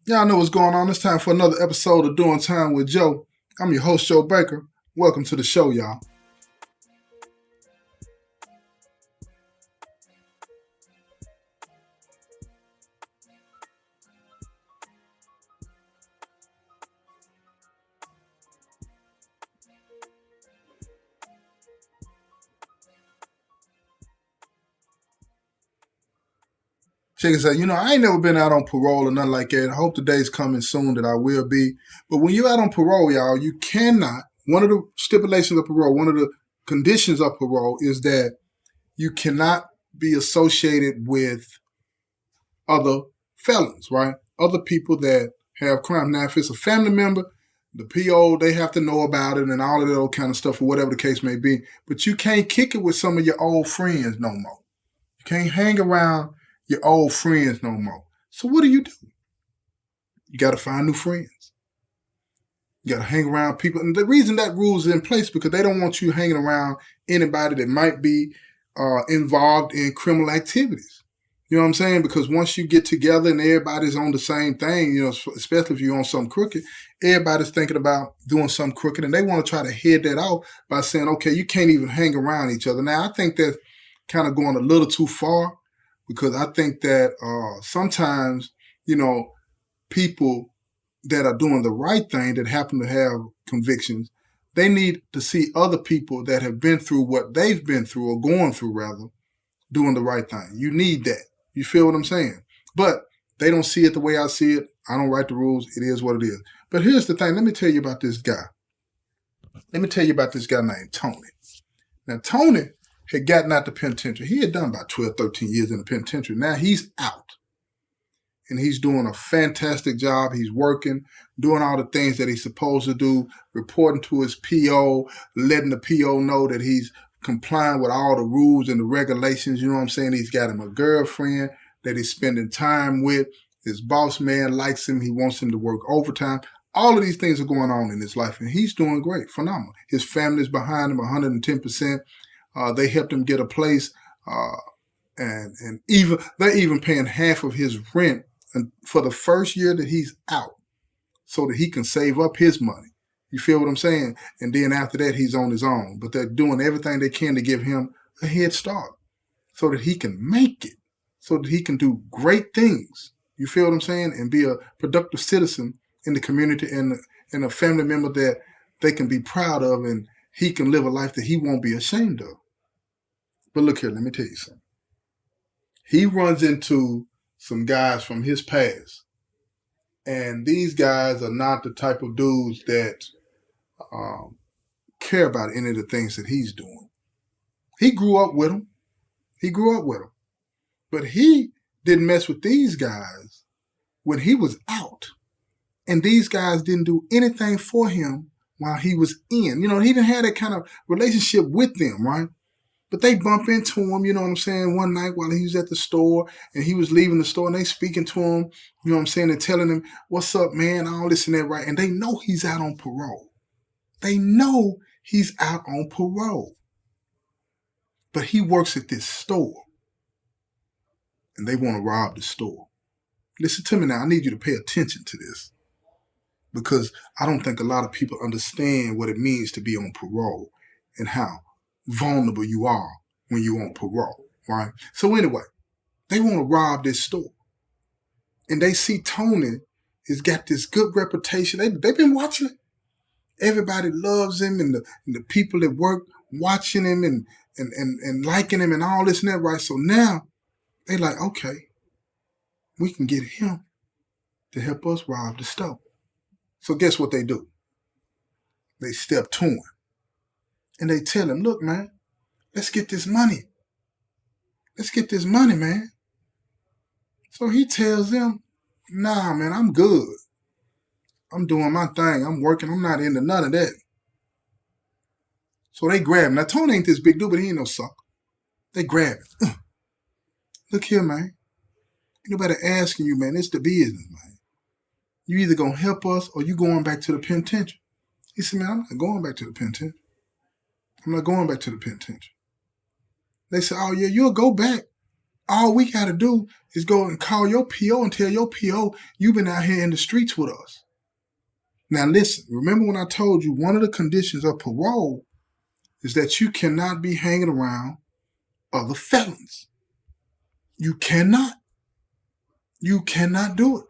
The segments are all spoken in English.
Y'all know what's going on. It's time for another episode of Doing Time with Joe. I'm your host, Joe Baker. Welcome to the show, y'all. Check this out. I ain't never been out on parole or nothing like that. I hope the day's coming soon that I will be. But when you're out on parole, y'all, you cannot, one of the stipulations of parole, one of the conditions of parole is that you cannot be associated with other felons, right? Other people that have crime. Now, if it's a family member, the PO, they have to know about it and all of that old kind of stuff or whatever the case may be. But you can't kick it with some of your old friends no more. You can't hang around your old friends no more. So what do? You got to find new friends. You got to hang around people. And the reason that rule is in place because they don't want you hanging around anybody that might be involved in criminal activities. You know what I'm saying? Because once you get together and everybody's on the same thing, especially if you're on something crooked, everybody's thinking about doing something crooked and they want to try to head that off by saying, okay, you can't even hang around each other. Now, I think that's kind of going a little too far because I think that sometimes, people that are doing the right thing that happen to have convictions, they need to see other people that have been through what they've been through or going through rather, doing the right thing. You need that. You feel what I'm saying? But they don't see it the way I see it. I don't write the rules. It is what it is. But here's the thing. Let me tell you about this guy. Let me tell you about this guy named Tony. Now, Tony had gotten out the penitentiary. He had done about 12, 13 years in the penitentiary. Now he's out. And he's doing a fantastic job. He's working, doing all the things that he's supposed to do, reporting to his PO, letting the PO know that he's complying with all the rules and the regulations. You know what I'm saying? He's got him a girlfriend that he's spending time with. His boss man likes him. He wants him to work overtime. All of these things are going on in his life, and he's doing great, phenomenal. His family's behind him 110%. They helped him get a place, and even they're even paying half of his rent for the first year that he's out so that he can save up his money. You feel what I'm saying? And then after that, he's on his own. But they're doing everything they can to give him a head start so that he can make it, so that he can do great things. You feel what I'm saying? And be a productive citizen in the community and a family member that they can be proud of and he can live a life that he won't be ashamed of. But look here, let me tell you something. He runs into some guys from his past. And these guys are not the type of dudes that care about any of the things that he's doing. He grew up with them. But he didn't mess with these guys when he was out. And these guys didn't do anything for him while he was in. He didn't have that kind of relationship with them, right? But they bump into him, you know what I'm saying, one night while he was at the store and he was leaving the store and they speaking to him, you know what I'm saying, and telling him, what's up, man, all this and that, right? And they know he's out on parole. They know he's out on parole. But he works at this store and they want to rob the store. Listen to me now. I need you to pay attention to this because I don't think a lot of people understand what it means to be on parole and how vulnerable you are when you're on parole, right? So anyway, they want to rob this store. And they see Tony has got this good reputation. They've been watching it. Everybody loves him and the people that work watching him and liking him and all this and that, right? So now they like, okay, we can get him to help us rob the store. So guess what they do? They step to him and they tell him, look, man, let's get this money. Let's get this money, man. So he tells them, nah, man, I'm good. I'm doing my thing. I'm working. I'm not into none of that. So they grab him. Now, Tony ain't this big dude, but he ain't no sucker. They grab him. Look here, man. Ain't nobody asking you, man. It's the business, man. You either going to help us or you going back to the penitentiary. He said, man, I'm not going back to the penitentiary. I'm not going back to the penitentiary. They said, oh, yeah, you'll go back. All we got to do is go and call your PO and tell your PO you've been out here in the streets with us. Now listen, remember when I told you one of the conditions of parole is that you cannot be hanging around other felons. You cannot. You cannot do it.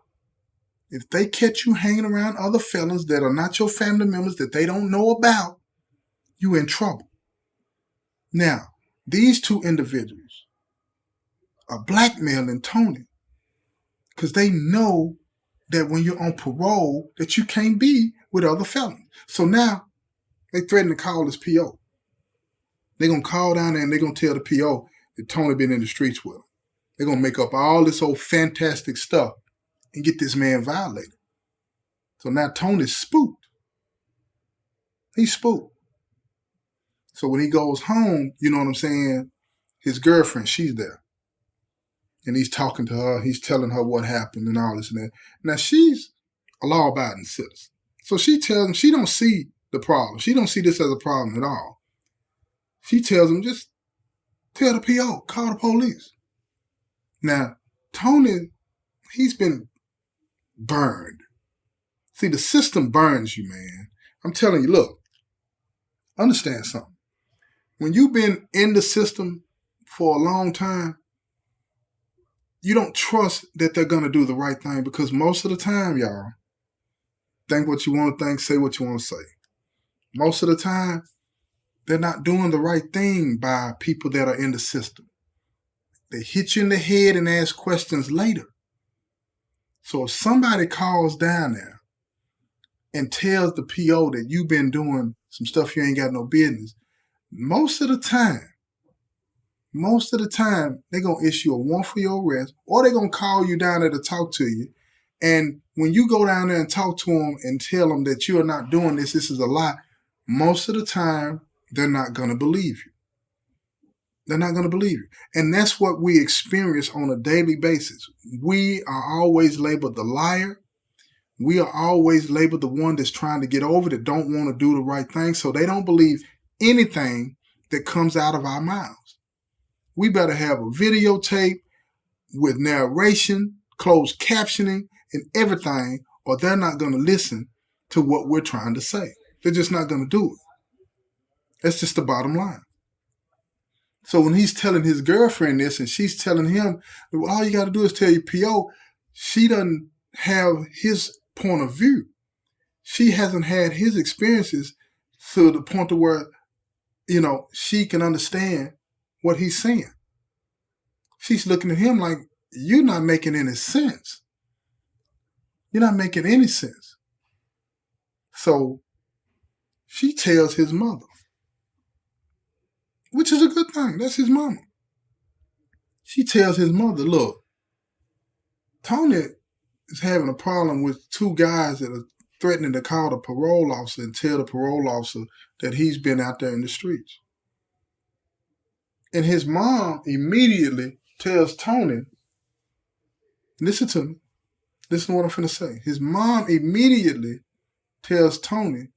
If they catch you hanging around other felons that are not your family members, that they don't know about, you in trouble. Now, these two individuals are blackmailing Tony because they know that when you're on parole that you can't be with other felons. So now they threaten to call his PO. They're going to call down there and they're going to tell the PO that Tony been in the streets with him. They're going to make up all this old fantastic stuff and get this man violated. So now Tony's spooked. He's spooked. So when he goes home, you know what I'm saying, his girlfriend, she's there. And he's talking to her. He's telling her what happened and all this and that. Now, she's a law-abiding citizen. So she tells him she don't see the problem. She don't see this as a problem at all. She tells him, just tell the PO, call the police. Now, Tony, he's been burned. See, the system burns you, man. I'm telling you, look, understand something. When you've been in the system for a long time, you don't trust that they're going to do the right thing because most of the time, y'all, think what you want to think, say what you want to say. Most of the time, they're not doing the right thing by people that are in the system. They hit you in the head and ask questions later. So if somebody calls down there and tells the PO that you've been doing some stuff you ain't got no business, most of the time, they're going to issue a warrant for your arrest or they're going to call you down there to talk to you. And when you go down there and talk to them and tell them that you are not doing this, this is a lie, most of the time, they're not going to believe you. They're not going to believe you. And that's what we experience on a daily basis. We are always labeled the liar. We are always labeled the one that's trying to get over, that don't want to do the right thing. So they don't believe anything that comes out of our mouths. We better have a videotape with narration, closed captioning, and everything, or they're not going to listen to what we're trying to say. They're just not going to do it. That's just the bottom line. So when he's telling his girlfriend this and she's telling him, well, all you got to do is tell your PO, she doesn't have his point of view. She hasn't had his experiences to the point to where, you know, she can understand what he's saying. She's looking at him like, you're not making any sense. You're not making any sense. So she tells his mother, which is a good thing. That's his mama. She tells his mother, look, Tony is having a problem with two guys that are threatening to call the parole officer and tell the parole officer that he's been out there in the streets. And his mom immediately tells Tony, listen to me, listen to what I'm finna say. His mom immediately tells Tony,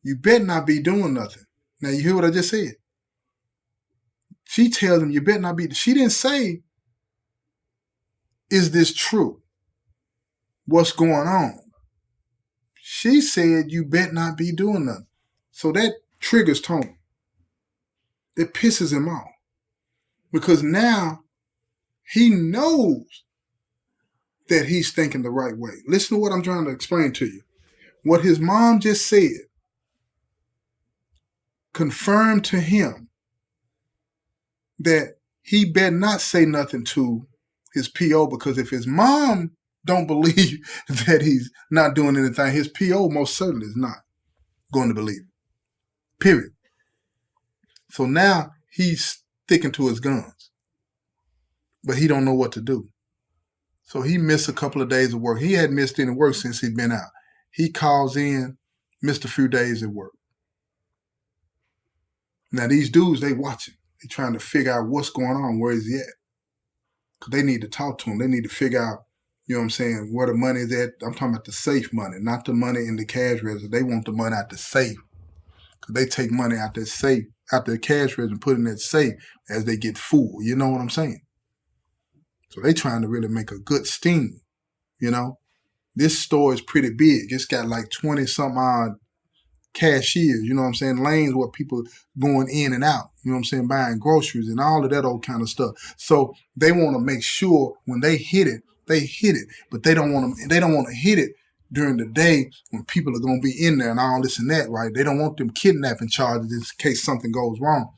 you better not be doing nothing. Now you hear what I just said? She tells him, you better not be. She didn't say, is this true? What's going on? She said, you better not be doing nothing. So that triggers Tony. It pisses him off. Because now he knows that he's thinking the right way. Listen to what I'm trying to explain to you. What his mom just said confirmed to him that he better not say nothing to his PO, because if his mom don't believe that he's not doing anything, his PO most certainly is not going to believe it. Period. So now he's sticking to his guns, but he don't know what to do. So he missed a couple of days of work. He hadn't missed any work since he'd been out. He calls in, missed a few days at work. Now these dudes, they watching. They're trying to figure out what's going on, where is he at? Because they need to talk to him. They need to figure out, you know what I'm saying, where the money is at. I'm talking about the safe money, not the money in the cash register. They want the money out the safe. Because they take money out the safe, out the cash register and put it in that safe as they get full. You know what I'm saying? So they trying to really make a good sting, you know. This store is pretty big. It's got like 20-some odd cashiers, you know what I'm saying? Lanes where people going in and out, you know what I'm saying, buying groceries and all of that old kind of stuff. So they want to make sure when they hit it, but they don't want to hit it during the day when people are going to be in there and all this and that, right? They don't want them kidnapping charges in case something goes wrong.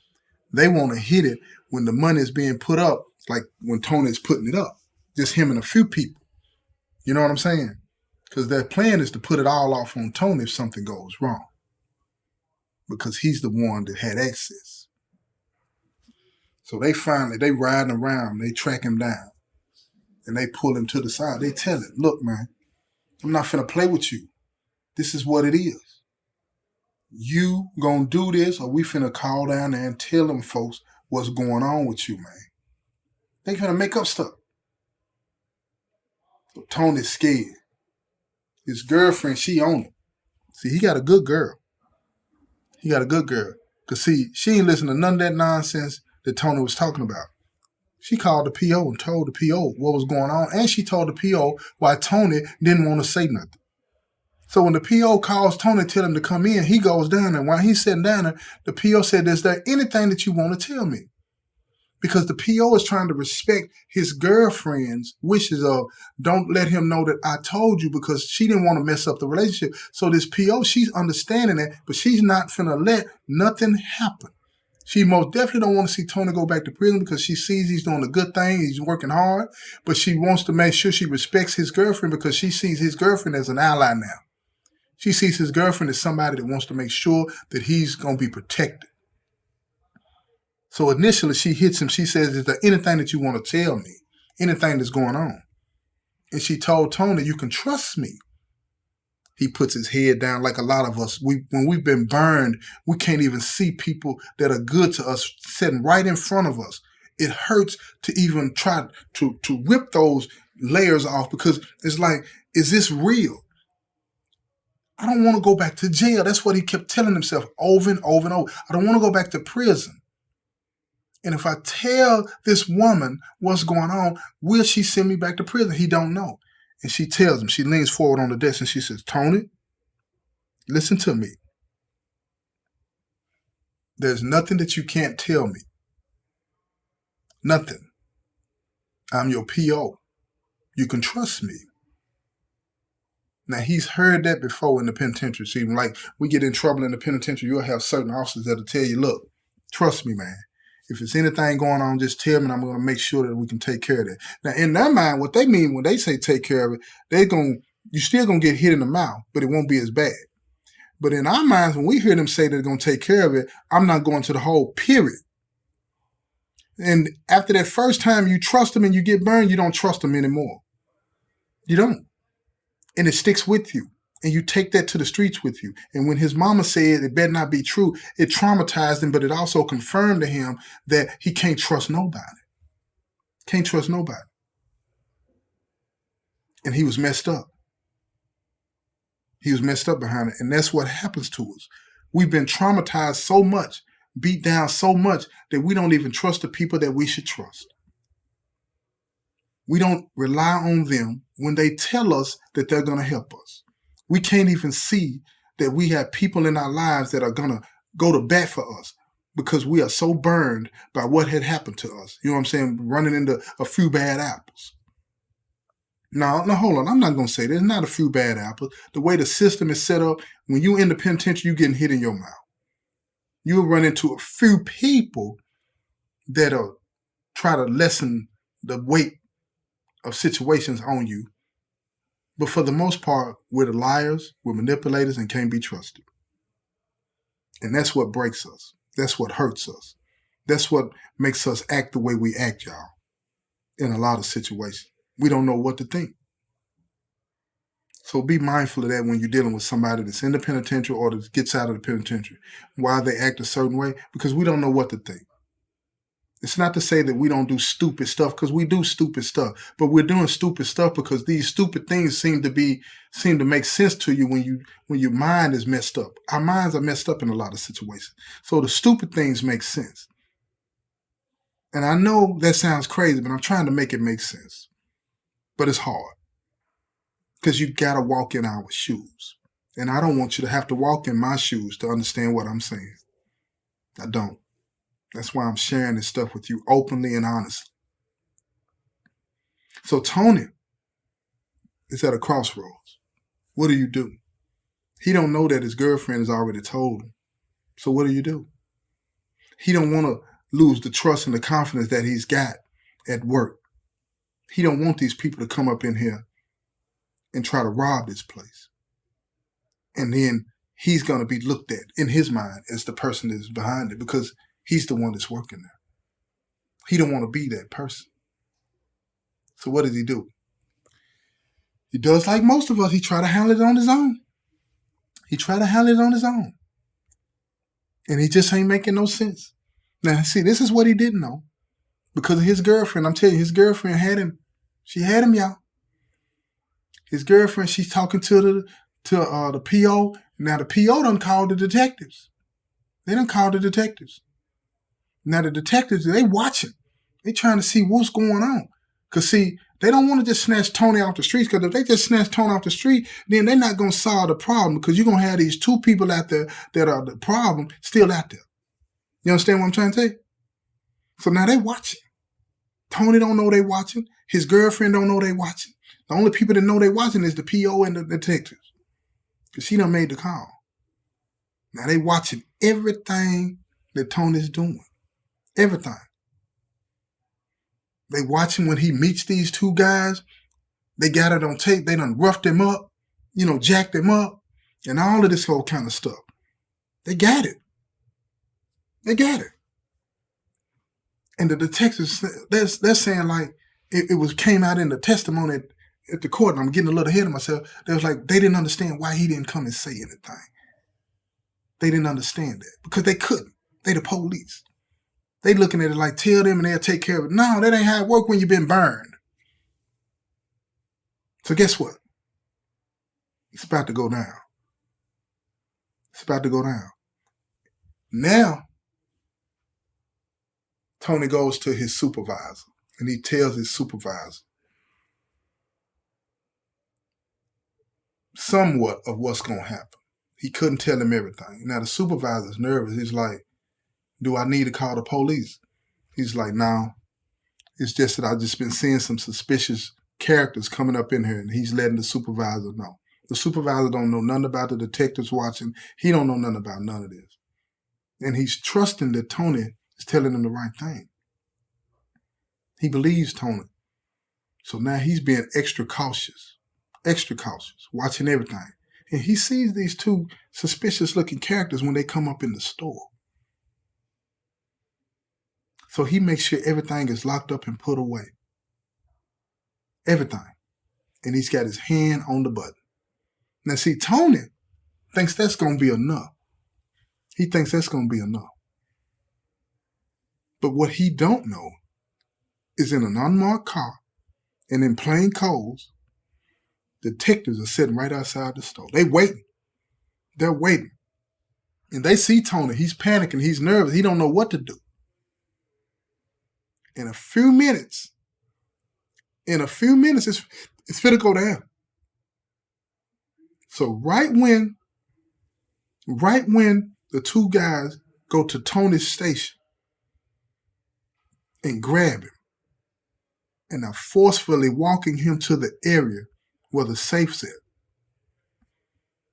They want to hit it when the money is being put up, like when Tony is putting it up, just him and a few people. You know what I'm saying? Because their plan is to put it all off on Tony if something goes wrong, because he's the one that had access. So they riding around, they track him down, and they pull him to the side. They tell him, look, man, I'm not finna play with you. This is what it is. You gonna do this, or we finna call down there and tell them folks what's going on with you, man. They finna make up stuff. So Tony's scared. His girlfriend, she on it. See, he got a good girl. Because, see, she ain't listen to none of that nonsense that Tony was talking about. She called the PO and told the PO what was going on, and she told the PO why Tony didn't want to say nothing. So when the PO calls Tony, tell him to come in, he goes down there. While he's sitting down there, the PO said, is there anything that you want to tell me? Because the PO is trying to respect his girlfriend's wishes of, don't let him know that I told you, because she didn't want to mess up the relationship. So this PO, she's understanding that, but she's not finna let nothing happen. She most definitely don't want to see Tony go back to prison, because she sees he's doing a good thing, he's working hard, but she wants to make sure she respects his girlfriend, because she sees his girlfriend as an ally now. She sees his girlfriend as somebody that wants to make sure that he's going to be protected. So initially she hits him. She says, is there anything that you want to tell me? Anything that's going on? And she told Tony, you can trust me. He puts his head down like a lot of us. When we've been burned, we can't even see people that are good to us sitting right in front of us. It hurts to even try to rip those layers off, because it's like, is this real? I don't want to go back to jail. That's what he kept telling himself over and over and over. I don't want to go back to prison. And if I tell this woman what's going on, will she send me back to prison? He don't know. And she tells him, she leans forward on the desk and she says, Tony, listen to me. There's nothing that you can't tell me. Nothing. I'm your PO. You can trust me. Now, he's heard that before in the penitentiary. See, like we get in trouble in the penitentiary, you'll have certain officers that'll tell you, look, trust me, man. If there's anything going on, just tell me, and I'm going to make sure that we can take care of that. Now, in their mind, what they mean when they say take care of it, you're still going to get hit in the mouth, but it won't be as bad. But in our minds, when we hear them say they're going to take care of it, I'm not going to the whole period. And after that first time you trust them and you get burned, you don't trust them anymore. You don't. And it sticks with you. And you take that to the streets with you. And when his mama said it better not be true, it traumatized him, but it also confirmed to him that he can't trust nobody. Can't trust nobody. And he was messed up. He was messed up behind it. And that's what happens to us. We've been traumatized so much, beat down so much, that we don't even trust the people that we should trust. We don't rely on them when they tell us that they're going to help us. We can't even see that we have people in our lives that are going to go to bat for us, because we are so burned by what had happened to us. You know what I'm saying? Running into a few bad apples. No, hold on. I'm not going to say there's not a few bad apples. The way the system is set up, when you're in the penitentiary, you're getting hit in your mouth. You'll run into a few people that'll try to lessen the weight of situations on you. But for the most part, we're the liars, we're manipulators, and can't be trusted. And that's what breaks us. That's what hurts us. That's what makes us act the way we act, y'all, in a lot of situations. We don't know what to think. So be mindful of that when you're dealing with somebody that's in the penitentiary or that gets out of the penitentiary. Why they act a certain way? Because we don't know what to think. It's not to say that we don't do stupid stuff, because we do stupid stuff, but we're doing stupid stuff because these stupid things seem to make sense to you when your mind is messed up. Our minds are messed up in a lot of situations. So the stupid things make sense. And I know that sounds crazy, but I'm trying to make it make sense. But it's hard. Because you got to walk in our shoes. And I don't want you to have to walk in my shoes to understand what I'm saying. I don't. That's why I'm sharing this stuff with you openly and honestly. So Tony is at a crossroads. What do you do? He don't know that his girlfriend has already told him. So what do? He don't want to lose the trust and the confidence that he's got at work. He don't want these people to come up in here and try to rob this place. And then he's going to be looked at in his mind as the person that's behind it because he's the one that's working there. He don't want to be that person. So what does he do? He does like most of us. He try to handle it on his own. And he just ain't making no sense. Now, see, this is what he didn't know. Because of his girlfriend, I'm telling you, his girlfriend had him. She had him, y'all. His girlfriend, she's talking to the PO. Now, the PO done called the detectives. They done called the detectives. Now, the detectives, they watching. They trying to see what's going on. Because, see, they don't want to just snatch Tony off the streets. Because if they just snatch Tony off the street, then they're not going to solve the problem. Because you're going to have these two people out there that are the problem still out there. You understand what I'm trying to say? So now they watching. Tony don't know they watching. His girlfriend don't know they watching. The only people that know they watching is the PO and the detectives. Because she done made the call. Now they watching everything that Tony's doing. Everything. They watching when he meets these two guys. They got it on tape. They done roughed him up, jacked him up, and all of this whole kind of stuff. They got it. And the detectives, they're saying like it came out in the testimony at the court, and I'm getting a little ahead of myself. They was like, they didn't understand why he didn't come and say anything. They didn't understand that because they couldn't. They the police. They looking at it like, tell them and they'll take care of it. No, that ain't how it work when you've been burned. So guess what? It's about to go down. Now, Tony goes to his supervisor and he tells his supervisor somewhat of what's going to happen. He couldn't tell him everything. Now, the supervisor's nervous. He's like, do I need to call the police? He's like, no. It's just that I've just been seeing some suspicious characters coming up in here, and he's letting the supervisor know. The supervisor don't know nothing about the detectives watching. He don't know nothing about none of this. And he's trusting that Tony is telling him the right thing. He believes Tony. So now he's being extra cautious, watching everything. And he sees these two suspicious-looking characters when they come up in the store. So he makes sure everything is locked up and put away. Everything. And he's got his hand on the button. Now, see, Tony thinks that's going to be enough. But what he don't know is in an unmarked car and in plain clothes, detectives are sitting right outside the store. They're waiting. And they see Tony. He's panicking. He's nervous. He don't know what to do. In a few minutes, it's finna go down. So right when the two guys go to Tony's station and grab him and are forcefully walking him to the area where the safe's at,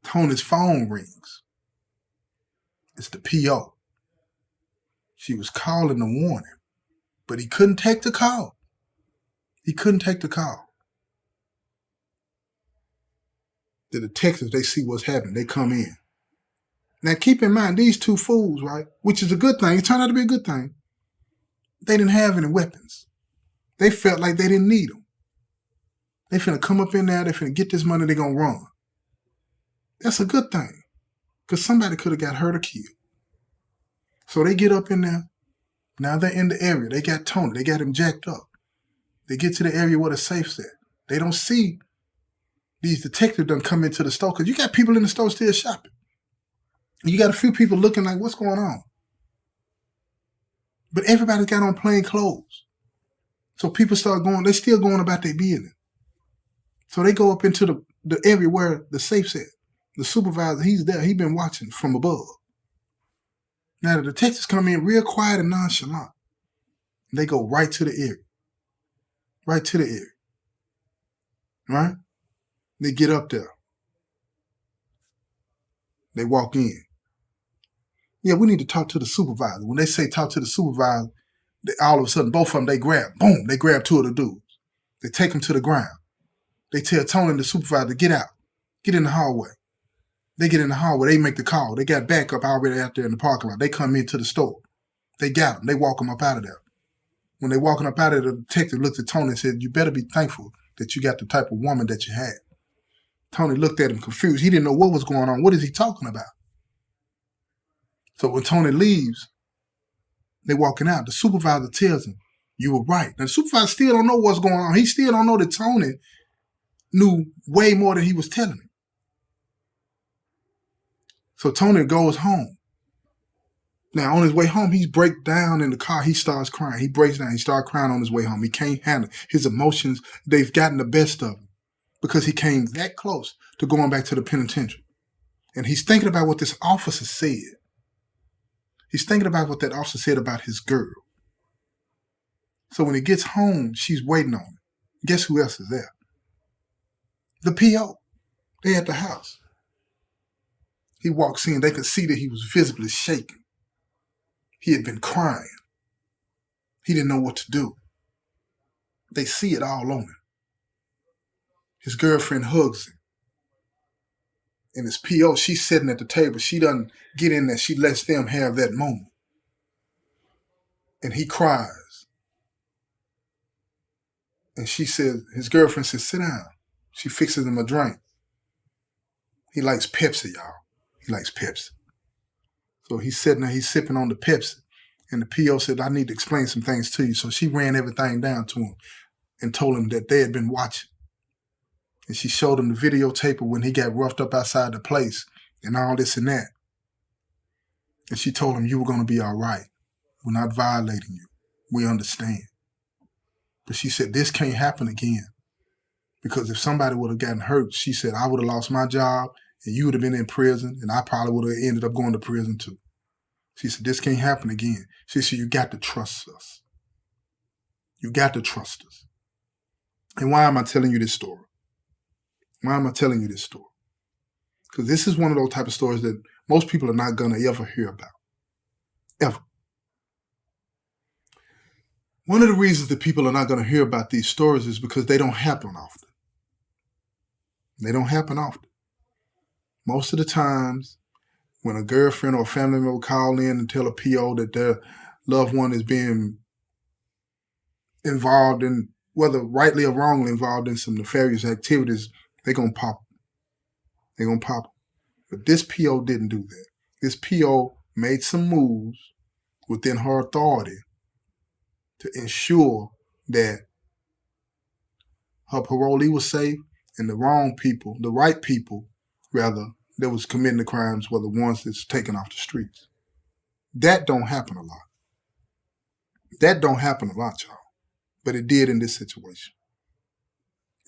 Tony's phone rings. It's the PO. She was calling to warn him, but he couldn't take the call. The detectives, they see what's happening. They come in. Now, keep in mind, these two fools, right, which is a good thing. It turned out to be a good thing. They didn't have any weapons. They felt like they didn't need them. They finna come up in there. They finna get this money. They gonna run. That's a good thing because somebody could have got hurt or killed. So they get up in there. Now they're in the area. They got Tony. They got him jacked up. They get to the area where the safe's at. They don't see these detectives done come into the store because you got people in the store still shopping. You got a few people looking like, what's going on? But everybody got on plain clothes. So people start going, they still going about their business. So they go up into the area where the safe's at. The supervisor, he's there. He been watching from above. Now the detectives come in real quiet and nonchalant. They go right to the area. Right to the area. Right? They get up there. They walk in. Yeah, we need to talk to the supervisor. When they say talk to the supervisor, all of a sudden, both of them, they grab two of the dudes. They take them to the ground. They tell Tony, the supervisor, get out. Get in the hallway. They get in the hallway. They make the call. They got backup already out there in the parking lot. They come into the store. They got them. They walk them up out of there. When they walking up out of there, the detective looked at Tony and said, you better be thankful that you got the type of woman that you had. Tony looked at him confused. He didn't know what was going on. What is he talking about? So when Tony leaves, they walking out. The supervisor tells him, you were right. Now, the supervisor still don't know what's going on. He still don't know that Tony knew way more than he was telling him. So Tony goes home. Now, on his way home, he breaks down in the car. He starts crying. He breaks down. He starts crying on his way home. He can't handle it. His emotions. They've gotten the best of him because he came that close to going back to the penitentiary. And he's thinking about what this officer said. He's thinking about what that officer said about his girl. So when he gets home, she's waiting on him. Guess who else is there? The PO. They at the house. He walks in. They could see that he was visibly shaking. He had been crying. He didn't know what to do. They see it all on him. His girlfriend hugs him. And his PO, she's sitting at the table. She doesn't get in there. She lets them have that moment. And he cries. And she says, his girlfriend says, sit down. She fixes him a drink. He likes Pepsi, y'all. He likes Pepsi. So he's sitting there, he's sipping on the Pepsi. And the PO said, I need to explain some things to you. So she ran everything down to him and told him that they had been watching. And she showed him the videotape of when he got roughed up outside the place and all this and that. And she told him, you were going to be all right. We're not violating you. We understand. But she said, this can't happen again. Because if somebody would have gotten hurt, she said, I would have lost my job and you would have been in prison and I probably would have ended up going to prison too. She said, this can't happen again. She said, you got to trust us. You got to trust us. And why am I telling you this story? Why am I telling you this story? Because this is one of those type of stories that most people are not going to ever hear about. Ever. One of the reasons that people are not going to hear about these stories is because they don't happen often. They don't happen often. Most of the times, when a girlfriend or a family member call in and tell a PO that their loved one is being involved in, whether rightly or wrongly involved in some nefarious activities, they're going to pop. They're going to pop. But this PO didn't do that. This PO made some moves within her authority to ensure that her parolee was safe and the right people, rather, that was committing the crimes were the ones that's taken off the streets. That don't happen a lot. That don't happen a lot, y'all. But it did in this situation.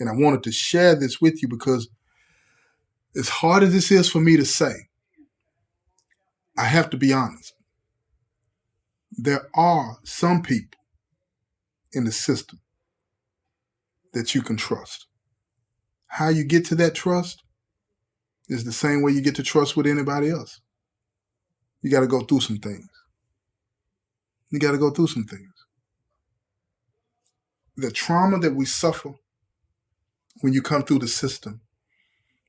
And I wanted to share this with you because as hard as this is for me to say, I have to be honest. There are some people in the system that you can trust. How you get to that trust is the same way you get to trust with anybody else. You got to go through some things. You got to go through some things. The trauma that we suffer when you come through the system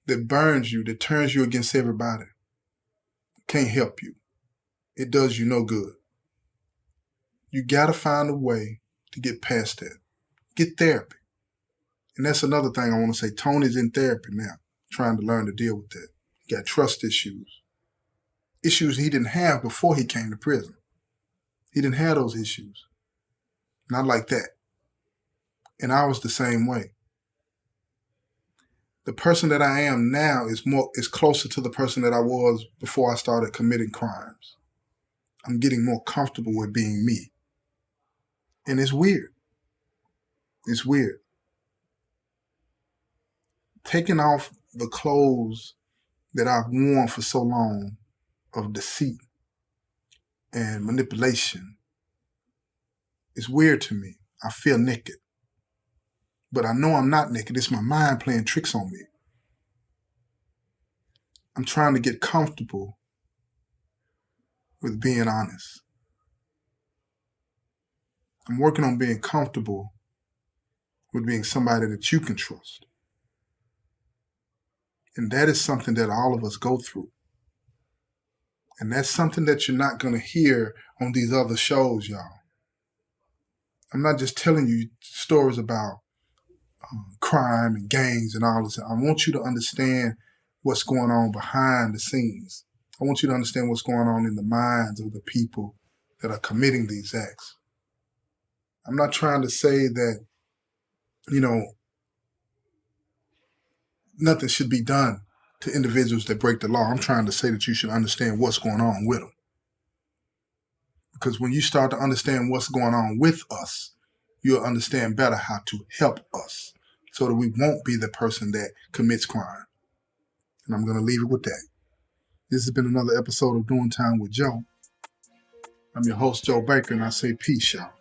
that burns you, that turns you against everybody, can't help you. It does you no good. You got to find a way to get past that. Get therapy. And that's another thing I want to say. Tony's in therapy now, trying to learn to deal with that. He got trust issues. Issues he didn't have before he came to prison. He didn't have those issues. Not like that. And I was the same way. The person that I am now is closer to the person that I was before I started committing crimes. I'm getting more comfortable with being me. And it's weird. It's weird. Taking off the clothes that I've worn for so long of deceit and manipulation is weird to me. I feel naked. But I know I'm not naked. It's my mind playing tricks on me. I'm trying to get comfortable with being honest. I'm working on being comfortable with being somebody that you can trust. And that is something that all of us go through. And that's something that you're not going to hear on these other shows, y'all. I'm not just telling you stories about crime and gangs and all this. I want you to understand what's going on behind the scenes. I want you to understand what's going on in the minds of the people that are committing these acts. I'm not trying to say that, nothing should be done to individuals that break the law. I'm trying to say that you should understand what's going on with them. Because when you start to understand what's going on with us, you'll understand better how to help us so that we won't be the person that commits crime. And I'm going to leave it with that. This has been another episode of Doing Time with Joe. I'm your host, Joe Baker, and I say peace, y'all.